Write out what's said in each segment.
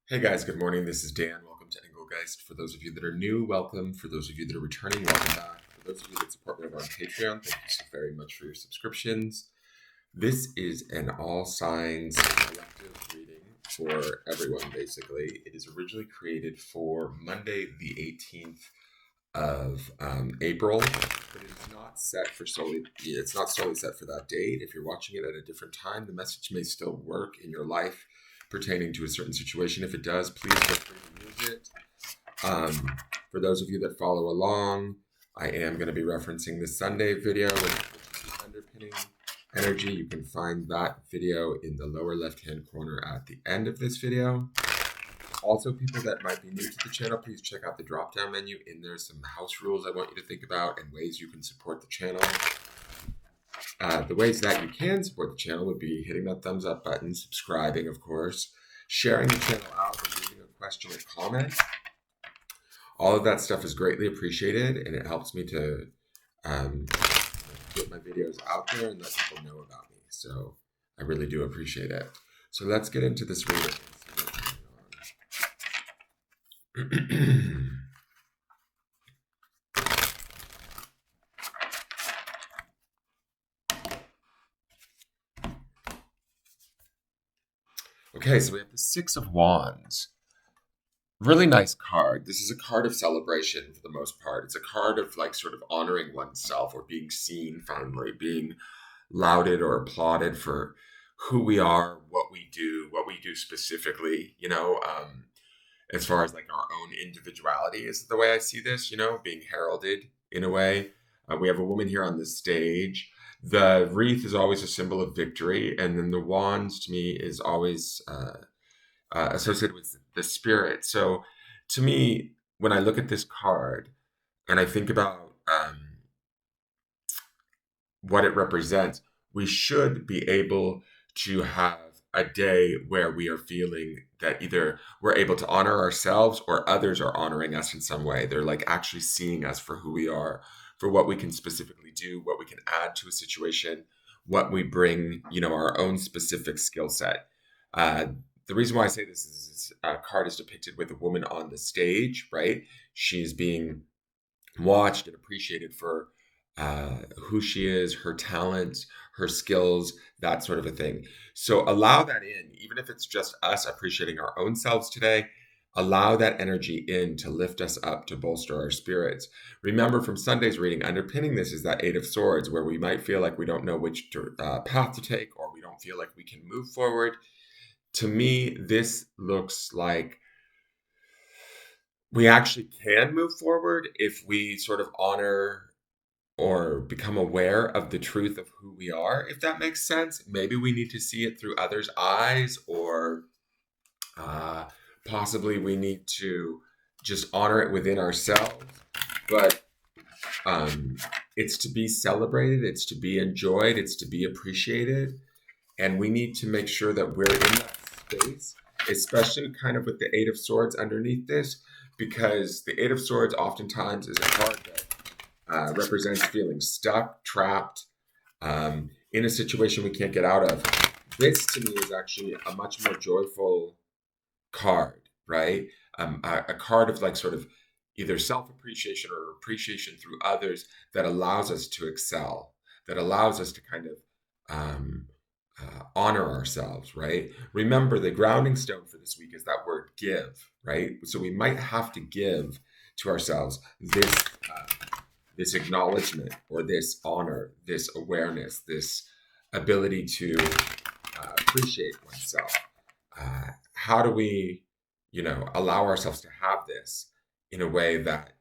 Hey guys, good morning. This is Dan. Welcome to Engelgeist. For those of you that are new, welcome. For those of you that are returning, welcome back. For those of you that support me over on Patreon, thank you so very much for your subscriptions. This is an all signs collective reading for everyone, basically. It is originally created for Monday, the 18th of April, but it is not set for solely, it's not solely set for that date. If you're watching it at a different time, the message may still work in your life pertaining to a certain situation. If it does, please feel free to use it. For those of you that follow along, I am going to be referencing the Sunday video, which is the underpinning energy. You can find that video in the lower left-hand corner at the end of this video. Also, people that might be new to the channel, please check out the drop-down menu. In there, some house rules I want you to think about and ways you can support the channel. The ways that you can support the channel would be hitting that thumbs up button, subscribing, of course, sharing the channel out, and leaving a question or comment. All of that stuff is greatly appreciated, and it helps me to get my videos out there and let people know about me. So I really do appreciate it. So let's get into this reading and see what's going on. Okay, so we have the Six of Wands. Really nice card. This is a card of celebration for the most part. It's a card of like sort of honoring oneself or being seen finally, being lauded or applauded for who we are, what we do specifically, as far as like our own individuality is the way I see this, being heralded in a way. We have a woman here on the stage. The wreath is always a symbol of victory, and then the wands to me is always associated with the spirit. So to me, when I look at this card and I think about what it represents, we should be able to have a day where we are feeling that either we're able to honor ourselves or others are honoring us in some way. They're like actually seeing us for who we are, for what we can specifically do, what we can add to a situation, what we bring, our own specific skill set. The reason why I say this is this card is depicted with a woman on the stage, right? She's being watched and appreciated for who she is, her talents, her skills, that sort of a thing. So allow that in, even if it's just us appreciating our own selves today. Allow that energy in to lift us up, to bolster our spirits. Remember from Sunday's reading, underpinning this is that Eight of Swords, where we might feel like we don't know which path to take, or we don't feel like we can move forward. To me, this looks like we actually can move forward if we sort of honor or become aware of the truth of who we are, if that makes sense. Maybe we need to see it through others' eyes, or possibly we need to just honor it within ourselves. But it's to be celebrated, it's to be enjoyed, it's to be appreciated. And we need to make sure that we're in that space, especially kind of with the Eight of Swords underneath this, because the Eight of Swords oftentimes is a card that represents feeling stuck, trapped, in a situation we can't get out of. This to me is actually a much more joyful card, right? A card of like sort of either self-appreciation or appreciation through others that allows us to excel, that allows us to kind of honor ourselves, right? Remember, the grounding stone for this week is that word give, right? So we might have to give to ourselves this acknowledgement or this honor, this awareness, this ability to appreciate oneself. How do we, allow ourselves to have this in a way that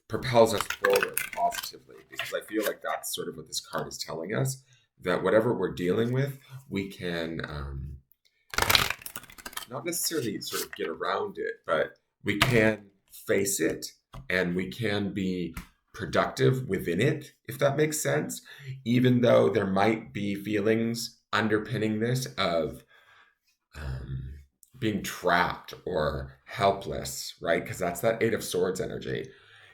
propels us forward positively? Because I feel like that's sort of what this card is telling us, that whatever we're dealing with, we can not necessarily sort of get around it, but we can face it and we can be productive within it, if that makes sense, even though there might be feelings underpinning this of being trapped or helpless, right? Because that's that Eight of Swords energy.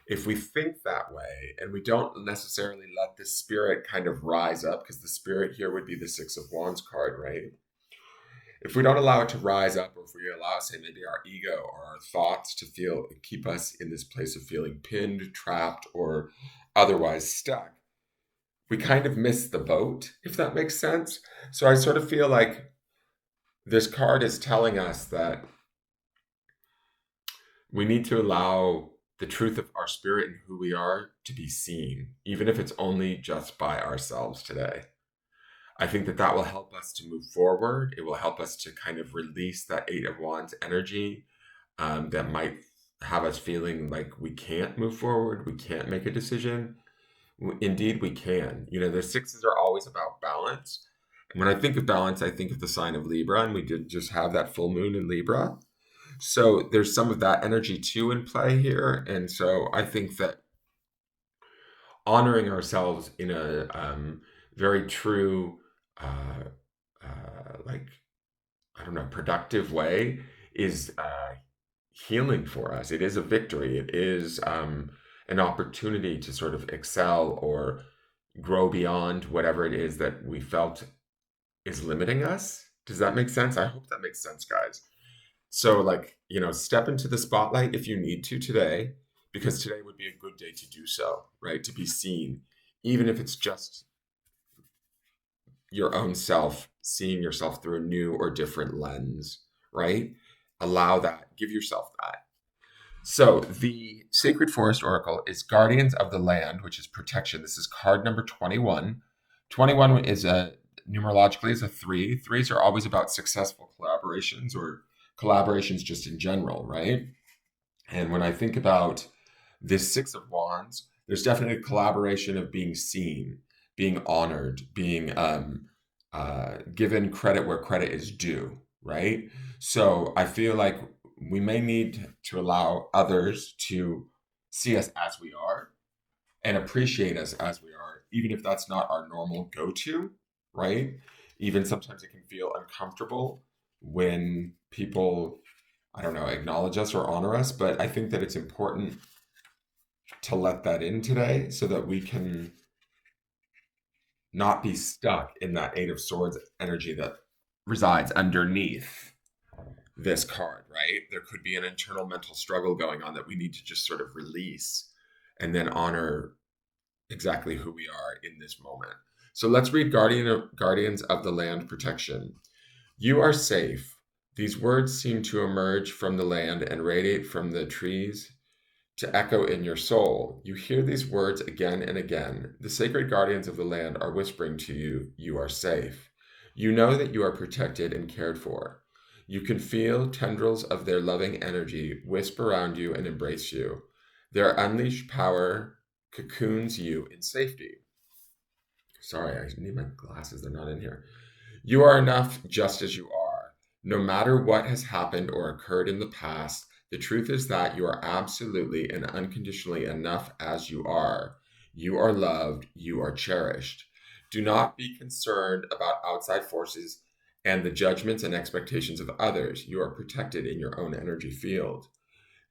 If we think that way and we don't necessarily let the spirit kind of rise up, because the spirit here would be the Six of Wands card, right? if we don't allow it to rise up, or if we allow, say, maybe our ego or our thoughts to keep us in this place of feeling pinned, trapped, or otherwise stuck, we kind of miss the boat, if that makes sense. So I sort of feel like this card is telling us that we need to allow the truth of our spirit and who we are to be seen, even if it's only just by ourselves today. I think that will help us to move forward. It will help us to kind of release that Eight of Wands energy that might have us feeling like we can't move forward, we can't make a decision. Indeed, we can. The sixes are always about balance. And when I think of balance, I think of the sign of Libra, and we did just have that full moon in Libra. So there's some of that energy too in play here. And so I think that honoring ourselves in a very true, like, I don't know, productive way is healing for us. It is a victory. It is an opportunity to sort of excel or grow beyond whatever it is that we felt is limiting us. Does that make sense? I hope that makes sense, guys. So, like, step into the spotlight if you need to today, because today would be a good day to do so, right? To be seen, even if it's just your own self, seeing yourself through a new or different lens, right? Allow that, give yourself that. So the Sacred Forest Oracle is Guardians of the Land, which is protection. This is card number 21. 21 is numerologically is a 3. 3s are always about successful collaborations or collaborations just in general, right? And when I think about this Six of Wands, there's definitely a collaboration of being seen, being honored, being given credit where credit is due, right? So I feel like we may need to allow others to see us as we are and appreciate us as we are, even if that's not our normal go-to, right? Even sometimes it can feel uncomfortable when people, I don't know, acknowledge us or honor us, but I think that it's important to let that in today so that we can not be stuck in that Eight of Swords energy that resides underneath this card, right? There could be an internal mental struggle going on that we need to just sort of release and then honor exactly who we are in this moment. So let's read Guardians of the Land protection. You are safe. These words seem to emerge from the land and radiate from the trees to echo in your soul. You hear these words again and again. The sacred guardians of the land are whispering to you, you are safe. You know that you are protected and cared for. You can feel tendrils of their loving energy wisp around you and embrace you. Their unleashed power cocoons you in safety. Sorry, I need my glasses. They're not in here. You are enough just as you are. No matter what has happened or occurred in the past, the truth is that you are absolutely and unconditionally enough as you are. You are loved. You are cherished. Do not be concerned about outside forces and the judgments and expectations of others. You are protected in your own energy field.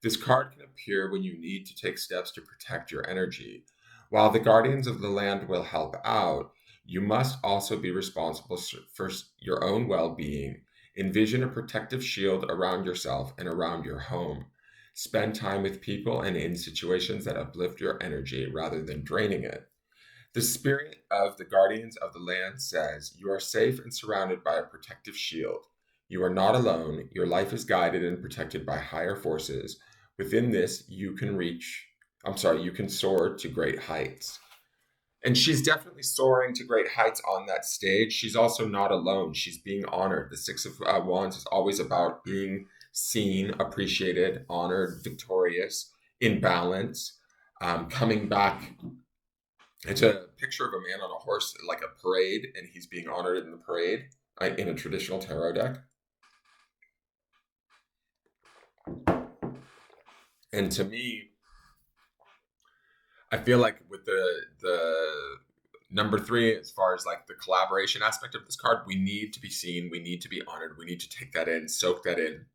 This card can appear when you need to take steps to protect your energy. While the guardians of the land will help out, you must also be responsible for your own well-being. Envision a protective shield around yourself and around your home. Spend time with people and in situations that uplift your energy rather than draining it. The spirit of the guardians of the land says, you are safe and surrounded by a protective shield. You are not alone. Your life is guided and protected by higher forces. Within this, you can soar to great heights. And she's definitely soaring to great heights on that stage. She's also not alone. She's being honored. The Six of Wands is always about being seen, appreciated, honored, victorious, in balance, coming back. It's a picture of a man on a horse, like a parade, and he's being honored in the parade in a traditional tarot deck. And to me, I feel like with the number 3, as far as like the collaboration aspect of this card, we need to be seen, we need to be honored, we need to take that in, soak that in,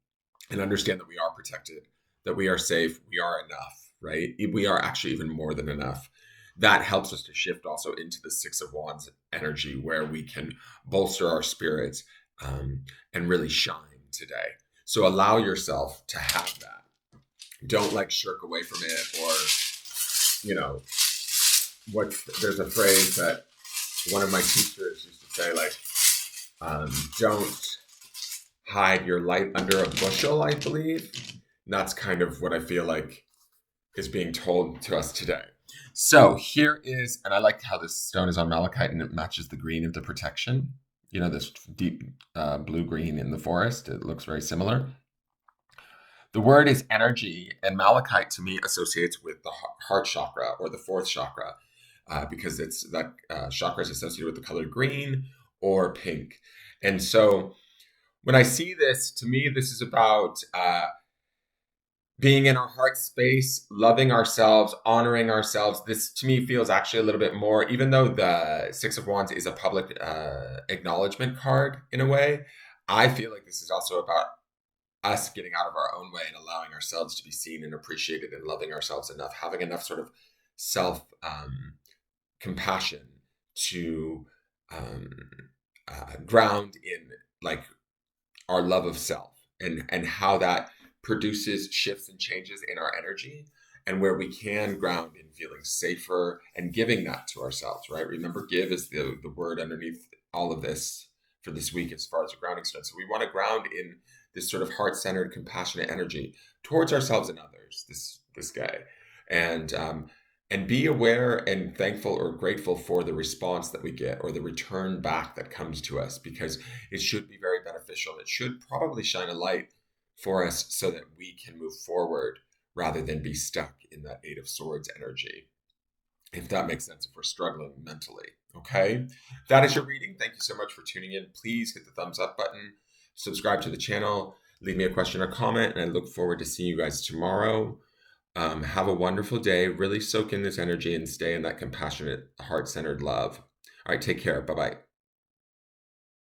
and understand that we are protected, that we are safe, we are enough, right? We are actually even more than enough. That helps us to shift also into the Six of Wands energy, where we can bolster our spirits, and really shine today. So allow yourself to have that. Don't like shirk away from it, or, you know, there's a phrase that one of my teachers used to say, like, don't hide your light under a bushel, I believe. And that's kind of what I feel like is being told to us today. So here is, and I like how this stone is on malachite and it matches the green of the protection. You know, this deep blue-green in the forest. It looks very similar. The word is energy, and malachite to me associates with the heart chakra, or the fourth chakra, because it's that chakra is associated with the color green or pink. And so when I see this, to me, this is about being in our heart space, loving ourselves, honoring ourselves. This to me feels actually a little bit more, even though the Six of Wands is a public acknowledgement card in a way, I feel like this is also about us getting out of our own way and allowing ourselves to be seen and appreciated, and loving ourselves enough, having enough sort of self compassion to ground in like our love of self, and how that produces shifts and changes in our energy, and where we can ground in feeling safer and giving that to ourselves, right? Remember, give is the word underneath all of this for this week as far as a grounding stone. So we want to ground in this sort of heart-centered, compassionate energy towards ourselves and others this day, and be aware and thankful or grateful for the response that we get, or the return back that comes to us, because it should be very beneficial. It should probably shine a light for us so that we can move forward rather than be stuck in that Eight of Swords energy, if that makes sense, if we're struggling mentally. Okay, that is your reading. Thank you so much for tuning in. Please hit the thumbs up button, subscribe to the channel, leave me a question or comment, and I look forward to seeing you guys tomorrow. Have a wonderful day. Really soak in this energy and stay in that compassionate, heart-centered love. All right, take care. Bye-bye.